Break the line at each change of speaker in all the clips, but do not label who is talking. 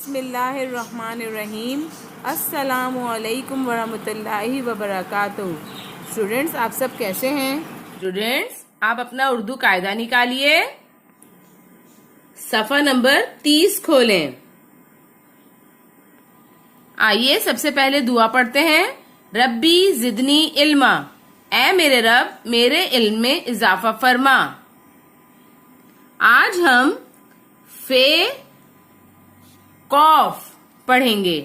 बिस्मिल्लाहिर्रहमानिर्रहीम। अस्सलामुअलैकुम वरहमतुल्लाहि वबरकातुहू। स्टूडेंट्स, आप सब कैसे हैं? स्टूडेंट्स, आप अपना उर्दू कायदा निकालिए। सफ़ा नंबर 30 खोलें। आइए सबसे पहले दुआ पढ़ते हैं। रब्बी जिदनी इल्मा, ऐ मेरे रब मेरे इल्म में इजाफा फरमा। आज हम फे कौफ पढ़ेंगे।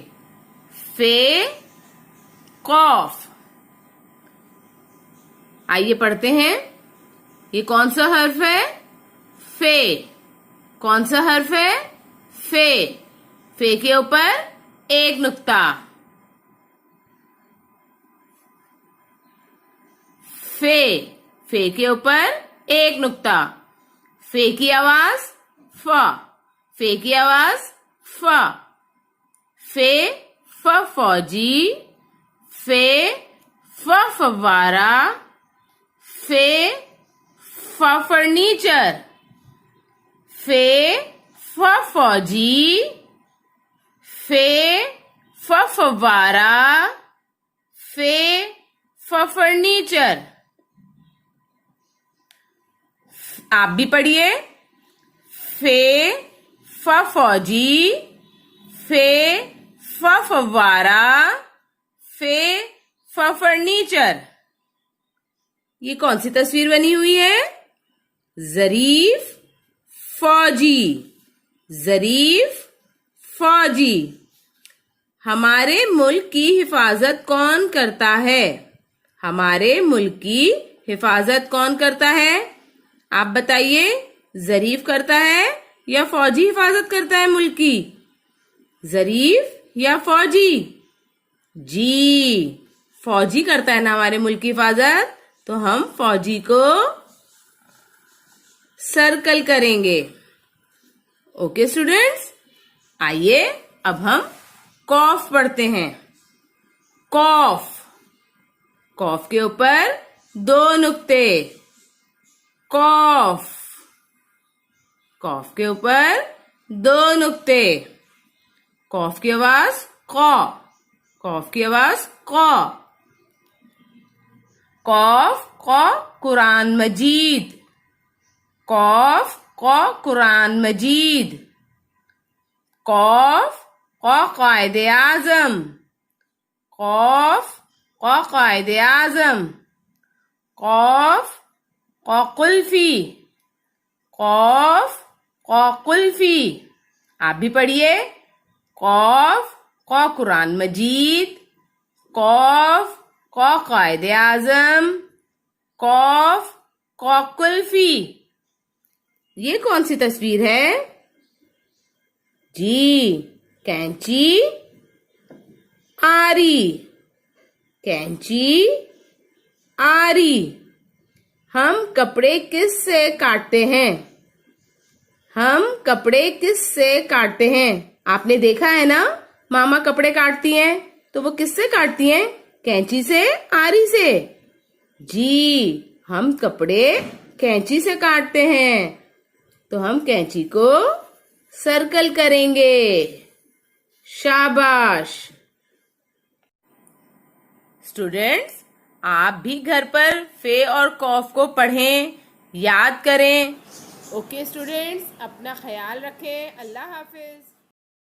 फे कौफ। आइए पढ़ते हैं। ये कौन सा हर्फ है? फे। कौन सा हर्फ है? फे। फे के ऊपर एक नुक्ता। फे। फे के ऊपर एक नुक्ता। फे की आवाज फ। फे की आवाज फ। फे फ फौजी। फे फ फव्वारा। फे फ फर्नीचर। फे फ फौजी। फे फ फव्वारा। फे फ फर्नीचर। आप भी पढ़िए। फे फ फौजी। फे फ फव्वारा। फे फ फर्नीचर। ये कौन सी तस्वीर बनी हुई है? जरीफ फौजी। जरीफ फौजी। हमारे मुल्क की हिफाजत कौन करता है? हमारे मुल्क की हिफाजत कौन करता है? आप बताइए। जरीफ करता है या फौजी हिफाजत करता है मुल्क की? जरीफ या फौजी? जी, फौजी करता है ना हमारे मुल्क की हिफाजत। तो हम फौजी को सर्कल करेंगे। ओके स्टूडेंट्स, आइए अब हम कौफ पढ़ते हैं। कौफ। कौफ के ऊपर दो नुक्ते। कौफ। कौफ के ऊपर दो नुक्ते। कौफ की आवाज कौ। कौफ की आवाज कौ। कौफ कौ कुरान मजीद। कौफ कौ कुरान मजीद। कौफ कौ कायदे आजम। कौफ कौ कायदे आजम। कौफ कौ कुल्फी। कौफ कौ कुल्फी। आप भी पढ़िए। कौफ कौ कुरान मजीद। कौफ कौ कायदे आजम। कौफ कौ कुल्फी। ये कौन सी तस्वीर है? जी, कैंची आरी। कैंची आरी। हम कपड़े किस से काटते हैं? हम कपड़े किस से काटते हैं? आपने देखा है ना, मामा कपड़े काटती हैं तो वो किससे काटती हैं? कैंची से, आरी से? जी, हम कपड़े कैंची से काटते हैं। तो हम कैंची को सर्कल करेंगे। शाबाश। स्टूडेंट्स, आप भी घर पर फे और कौफ को पढ़ें, याद करें। ओके स्टूडेंट्स, अपना ख्याल रखें। अल्लाह हाफिज।